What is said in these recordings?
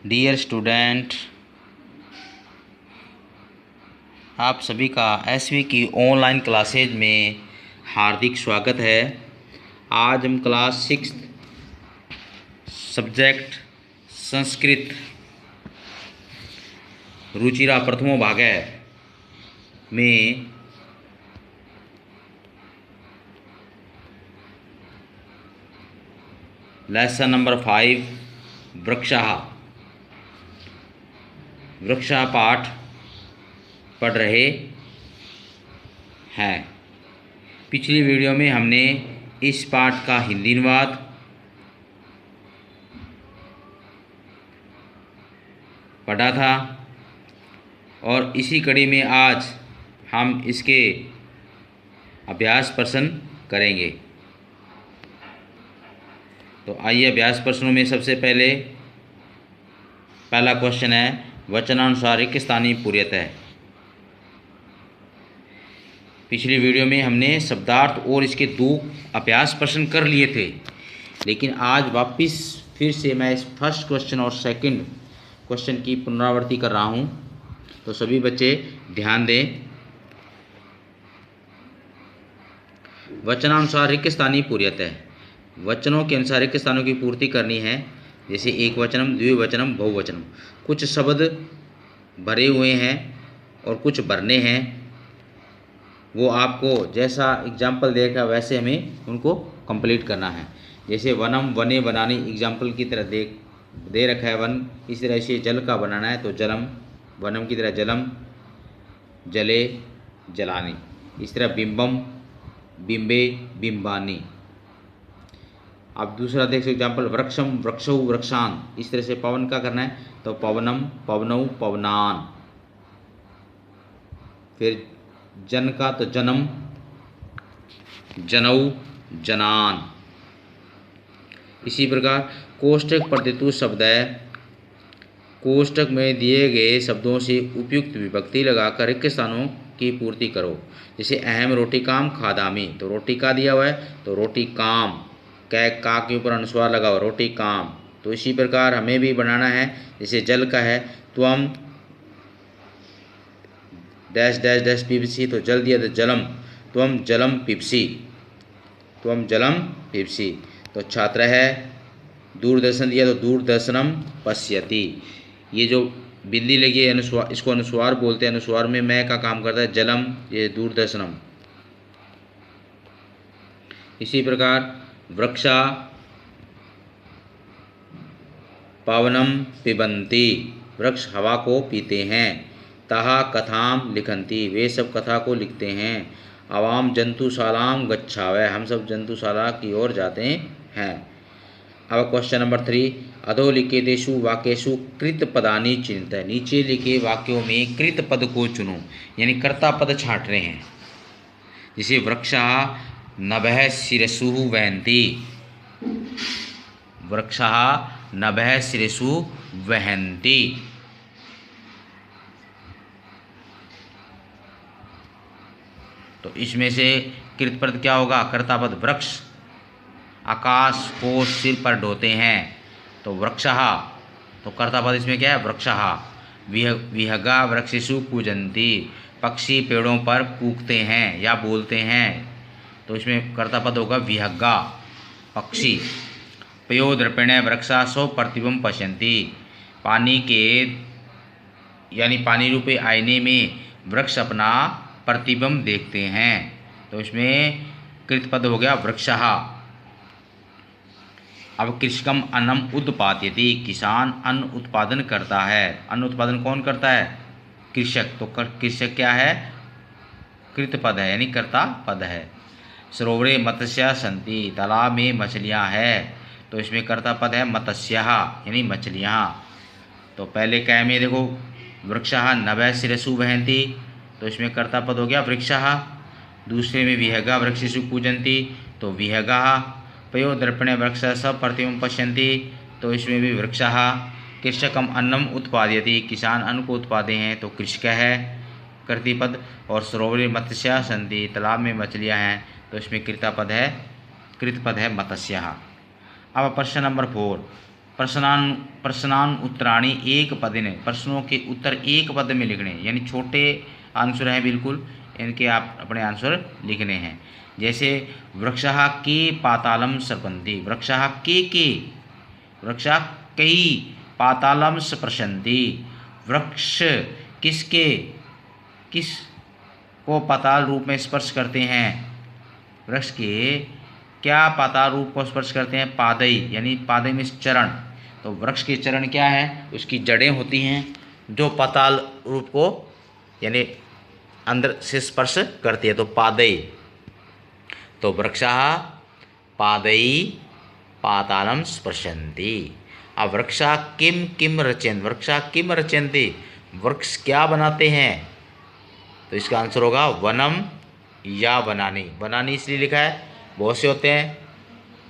Dear student, आप सभी का एसवी की ऑनलाइन क्लासेज में हार्दिक स्वागत है। आज हम क्लास 6 सब्जेक्ट संस्कृत रुचिरा प्रथमो भागे में लेसन नंबर 5 वृक्षः पाठ पढ़ रहे हैं। पिछली वीडियो में हमने इस पाठ का हिंदी अनुवाद पढ़ा था और इसी कड़ी में आज हम इसके अभ्यास प्रश्न करेंगे। तो आइए अभ्यास प्रश्नों में सबसे पहला क्वेश्चन है, वचनानुसार एक स्थानीय पूर्यत है। पिछली वीडियो में हमने शब्दार्थ और इसके 2 अभ्यास प्रश्न कर लिए थे, लेकिन आज वापस फिर से मैं इस फर्स्ट क्वेश्चन और सेकंड क्वेश्चन की पुनरावृत्ति कर रहा हूं। तो सभी बच्चे ध्यान दें। वचनानुसार रिक्त स्थानीय पूर्यत है। वचनों के अनुसार रिक्त स्थानों की पूर्ति करनी है, जैसे एक वचनम, द्विवचनम, बहुवचनम। कुछ शब्द भरे हुए हैं और कुछ भरने हैं, वो आपको जैसा एग्जाम्पल देगा वैसे हमें उनको कंप्लीट करना है। जैसे वनम, वने, बनानी एग्जाम्पल की तरह दे रखा है वन, इस तरह से जल का बनाना है तो जलम, वनम की तरह जलम, जले, जलानी। इस तरह बिंबम, बिंबे, बिंबानी। आप दूसरा देख सकते एग्जाम्पल, वृक्षम, वृक्षौ, वृक्षान। इस तरह से पवन का करना है तो पवनम, पवनौ, पवनान। फिर जन का तो जनम, जनौ, जनान। इसी प्रकार कोष्ठक प्रतितु शब्द है। कोष्ठक में दिए गए शब्दों से उपयुक्त विभक्ति लगाकर रिक्त स्थानों की पूर्ति करो। जैसे अहम रोटी काम खादामी, तो रोटी का दिया हुआ है तो रोटी काम, का के ऊपर अनुस्वार लगा हुआ, रोटी काम। तो इसी प्रकार हमें भी बनाना है। जैसे जल का है त्वम डैश डैश डैश पिबसी, तो जल दिया तो जलम, त्वम जलम पिबसी, त्वम जलम पिबसी। तो छात्र है, दूरदर्शन दिया तो दूरदर्शनम पश्यति। ये जो बिंदी लगी है अनुस्वार, इसको अनुस्वार बोलते हैं। अनुस्वार में मैं का काम करता है जलम, ये दूरदर्शनम। इसी प्रकार वृक्षा पावनम पिबंती, वृक्ष हवा को पीते हैं। तहा कथाम लिखंती, वे सब कथा को लिखते हैं। अवाम जंतुशालाम गच्छावै, हम सब जंतुशाला की ओर जाते हैं। अब क्वेश्चन नंबर 3, अधोलिखितेषु वाक्येषु कृत पदानि चिन्हित। नीचे लिखे वाक्यों में कृत पद को चुनो, यानी कर्ता पद छांट रहे हैं। जैसे वृक्षः नभः शिरसु वहन्ति, वृक्षः नभः शिरसु वहन्ति। तो इसमें से कृत पद क्या होगा? कर्ता पद वृक्ष आकाश को सिर पर ढोते हैं, तो वृक्षः। तो कर्ता पद इसमें क्या है? वृक्षः। विहगा वृक्षेषु कूजन्ति, पक्षी पेड़ों पर कूकते हैं या बोलते हैं, तो इसमें कर्ता पद होगा विहगा, पक्षी। पयोदर्पणे वृक्षा सौ प्रतिबिंब पश्यन्ति, पानी के यानी पानी रूपी आईने में वृक्ष अपना प्रतिबिंब देखते हैं, तो इसमें कृत पद हो गया वृक्षः। अब कृषकम अन्नम उत्पादयति, किसान अन्न उत्पादन करता है। अन्न उत्पादन कौन करता है? कृषक। तो कृषक क्या है? कृत पद है, यानी कर्ता पद है। सरोवरे मत्स्य सन्ति, तालाब में मछलियां हैं, तो इसमें कर्ता पद है मत्स्यः, यानी मछलियां। तो पहले क्या में देखो, वृक्षः नभः शिरसु वहन्ति, तो इसमें कर्ता पद हो गया वृक्षः। दूसरे में विहगा वृक्षेषु कूजन्ति, तो विहगः। पयोदर्पणे वृक्षः सब प्रतिबिंब पश्यन्ति, तो इसमें भी वृक्षः। कृषकम अन्नम उत्पादयति, किसान अन्न को उत्पादे हैं, तो कृषक है कर्तृपद। और सरोवरे मत्स्य सन्ति, तालाब में मछलियां हैं, तो इसमें कृत पद है मत्स्यः। अब प्रश्न नंबर 4, प्रश्नान उत्तराणी एक पद ने, प्रश्नों के उत्तर एक पद में लिखने, यानी छोटे आंसर हैं बिल्कुल, इनके आप अपने आंसर लिखने हैं। जैसे वृक्षः के पातालम स्पृशन्ति, वृक्षः के वृक्षः कई पातालम स्पृशन्ति, वृक्ष किसके, किस को पाताल रूप में स्पर्श करते हैं, वृक्ष के क्या पाताल रूप को स्पर्श करते हैं, पादई, यानी पादई में चरण, तो वृक्ष के चरण क्या है, उसकी जड़ें होती हैं जो पाताल रूप को यानी अंदर से स्पर्श करती है, तो पादई, तो वृक्षः पादई पातालम स्पृशन्ति। अब वृक्षा किम किम रचयन्ति, वृक्षा किम रचयन्ति, वृक्ष क्या बनाते हैं, तो इसका आंसर होगा वनम या वनानी। वनानी इसलिए लिखा है, बहुत से होते हैं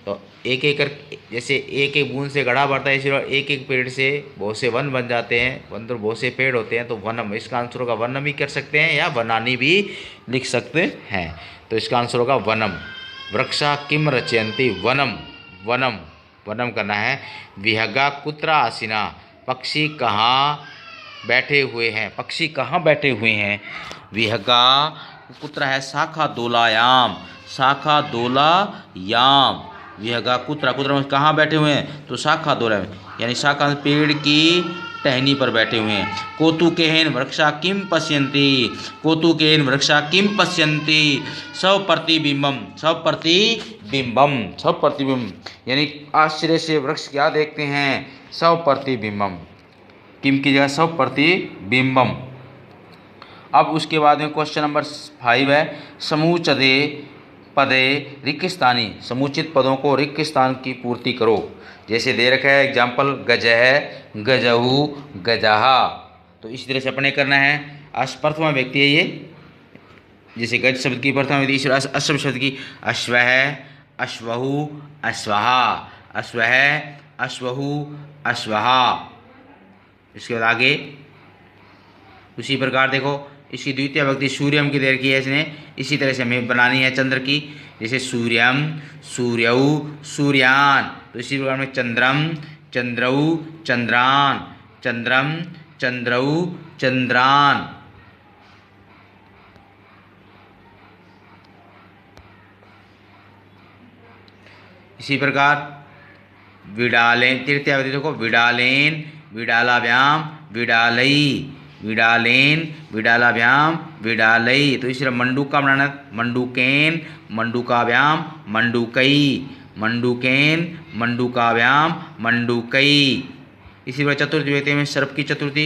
तो एक एक कर, जैसे एक एक बूंद से गढ़ा बढ़ता है, इसलिए एक एक पेड़ से बहुत से वन बन जाते हैं, वन तो बहुत से पेड़ होते हैं, तो वनम, इसका आंसर होगा वनम भी कर सकते हैं या वनानी भी लिख सकते हैं, तो इसका आंसर होगा वनम। वृक्षा किम रचयन्ति वनम, वनम वनम करना है। विहगा कुत्र आसीना, पक्षी कहाँ बैठे हुए हैं, पक्षी कहाँ बैठे हुए हैं, विहगा कुत्र है शाखा दोलायाम, शाखा दोलायाम, विहगा कुत्र, कुत्र में कहाँ बैठे हुए हैं, तो शाखा दोलायाम, यानी शाखा पेड़ की टहनी पर बैठे हुए हैं। कौतुकेन वृक्षा किम पश्यन्ति, कौतुकेन वृक्षा किम पश्यन्ति, सब प्रतिबिंबम, सब प्रतिबिंबम, सब प्रतिबिंब, यानी आश्चर्य से वृक्ष क्या देखते हैं, सब प्रतिबिंबम, किम की जगह सब प्रतिबिंबम। अब उसके बाद में क्वेश्चन नंबर 5 है, समुचदे पदे रिक्त स्थानी, समुचित पदों को रिक्त स्थान की पूर्ति करो। जैसे दे रखा है एग्जाम्पल, गजह गजहू गजहा, तो इसी तरह से अपने करना है। प्रथमा व्यक्ति है ये, जैसे गज शब्द की प्रथमा व्यक्ति, अश्व शब्द की अश्वः अश्वहु अश्वहा, अश्वः अश्वहु अश्वहा। इसके बाद आगे उसी प्रकार देखो, इसकी द्वितीय व्यक्ति सूर्यम की दे रखी है इसने, इसी तरह से हमें बनानी है चंद्र की, जैसे सूर्यम सूर्यऊ सूर्यान, तो इसी प्रकार में चंद्रम चंद्रऊ चंद्रान, चंद्रम चंद्रऊ चंद्रान। इसी प्रकार विडालेन, तृतीय व्यक्ति देखो, विडालेन विडालाभ्याम विडालई, विडालेन विडालाभ्याम विडालई, तो इसी तरह मंडूक का बनाना, मंडूकेन मंडूकाभ्याम मंडूकई, मंडूकेन मंडूकाभ्याम मंडूकई। इसी प्रकार चतुर्थी व्यक्ति में सर्प की चतुर्थी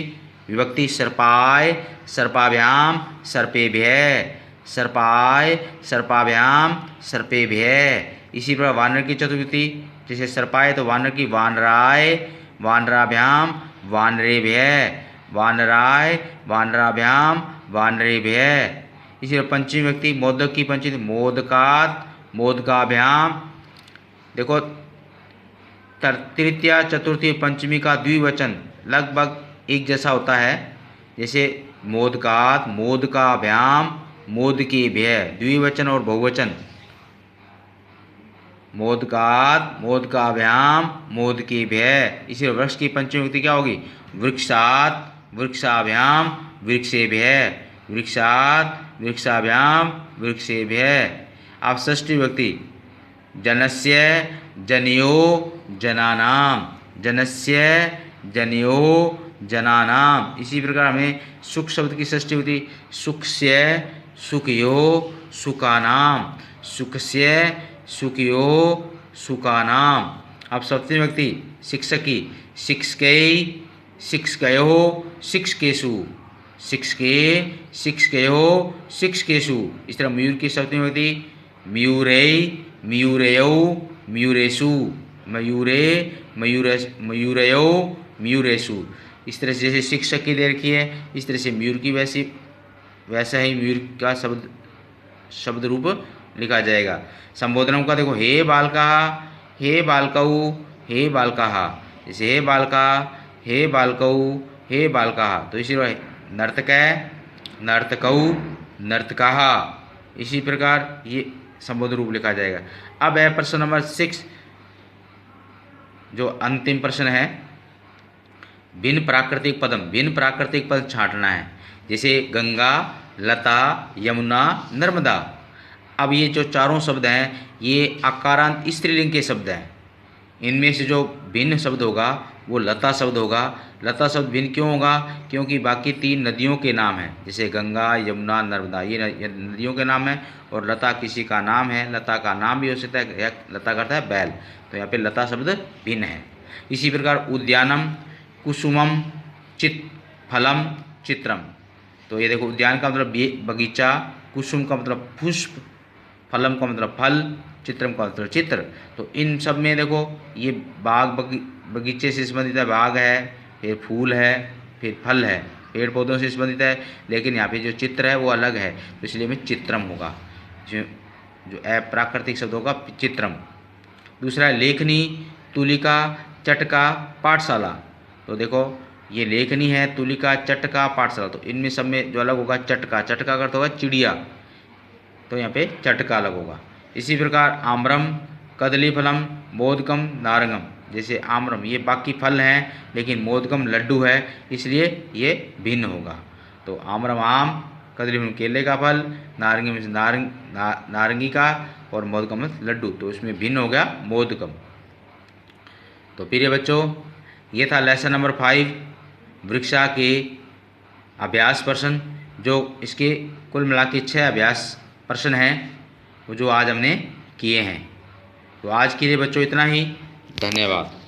विभक्ति, सर्पाय सर्पाभ्याम सर्पेभ्यः, सर्पाय सर्पाभ्याम सर्पेभ्यः। इसी प्रकार वानर की चतुर्थी, जैसे सर्पाय तो वानर की वानराय वानराभ्याम वानरेभ्यः, वानराय वानराभ्याम वानरेभ्यः। इसी तरह पंचमी व्यक्ति मोदक की पंचमी, मोदकात मोदकाभ्याम, देखो तृतीया चतुर्थी पंचमी का द्विवचन लगभग एक जैसा होता है, जैसे मोदकात मोदकाभ्याम मोदकेभ्यः, द्विवचन और बहुवचन, मोदकात मोदकाभ्याम मोदकेभ्यः। इसी वृक्ष की पंचमी व्यक्ति क्या होगी, वृक्षात वृक्षाभ्याम वृक्षेभ्यः, वृक्षात वृक्षाभ्याम वृक्षेभ्यः। आप षष्ठी व्यक्ति जनस्य जनियो जनानाम, जनस्य जनियो जनानाम। इसी प्रकार हमें सुख शब्द की षष्ठी व्यक्ति, सुखस्य सुखयो सुखानाम, सुखस्य सुखयो सुखानाम। अब सप्तमी व्यक्ति शिक्षकी, शिक्षकै शिक्षकयो शिक्षकेषु, शिक्षके शिक्षकयो शिक्षकेषु। इस तरह मयूर की सप्तमी व्यक्ति मयूरै मयूरयो मयूरेषु, मयूरे मयूरयो मयूरेषु। इस तरह से जैसे शिक्षक की दे रखी है, इस तरह से मयूर की वैसा ही मयूर का शब्द रूप लिखा जाएगा। संबोधनों का देखो, हे बालका हे बालकऊ हे बालका, जैसे हे बालका हे बालकऊ हे बालका, तो इसी तरह नर्तक नर्तकऊ नर्तका, इसी प्रकार ये संबोधन रूप लिखा जाएगा। अब है प्रश्न नंबर 6, जो अंतिम प्रश्न है, भिन्न प्राकृतिक पदम, भिन्न प्राकृतिक पद छांटना है। जैसे गंगा, लता, यमुना, नर्मदा। अब ये जो चारों शब्द हैं ये आकारांत स्त्रीलिंग के शब्द हैं। इनमें से जो भिन्न शब्द होगा वो लता शब्द होगा। लता शब्द भिन्न क्यों होगा? क्योंकि बाकी 3 नदियों के नाम हैं, जैसे गंगा, यमुना, नर्मदा, ये नदियों के नाम हैं। और लता किसी का नाम है, लता का नाम भी हो सकता है, या लता करता है बैल, तो यहाँ पे लता शब्द भिन्न है। इसी प्रकार उद्यानम, कुसुमम, फलम, चित्रम। तो ये देखो, उद्यान का मतलब बगीचा, कुसुम का मतलब पुष्प, फलम का मतलब फल, चित्रम का मतलब चित्र। तो इन सब में देखो ये बाग बगीचे से संबंधित है, बाग है, फिर फूल है, फिर फल है, पेड़ पौधों से संबंधित है। लेकिन यहाँ पे जो चित्र है वो अलग है, तो इसलिए में चित्रम होगा, जो अप्राकृतिक शब्द होगा चित्रम। दूसरा है लेखनी, तुलिका, चटका, पाठशाला। तो देखो ये लेखनी है, तुलिका, चटका, पाठशाला। तो इनमें सब में जो अलग होगा चटका, चटका का अर्थ होगा चिड़िया, तो यहाँ पे चटका अलग होगा। इसी प्रकार आम्रम, कदलीफलम, मोदकम, नारंगम। जैसे आम्रम ये बाकी फल हैं, लेकिन मोदकम लड्डू है, इसलिए ये भिन्न होगा। तो आम्रम आम, कदलीफलम केले का फल, नारंगी में नारंगी का, और मोदकम लड्डू, तो इसमें भिन्न हो गया मोदकम। तो प्रिय बच्चों, ये था लेसन नंबर 5 वृक्षा के अभ्यास प्रश्न। जो इसके कुल मिला के 6 अभ्यास प्रश्न हैं वो जो आज हमने किए हैं। तो आज के लिए बच्चों इतना ही। धन्यवाद।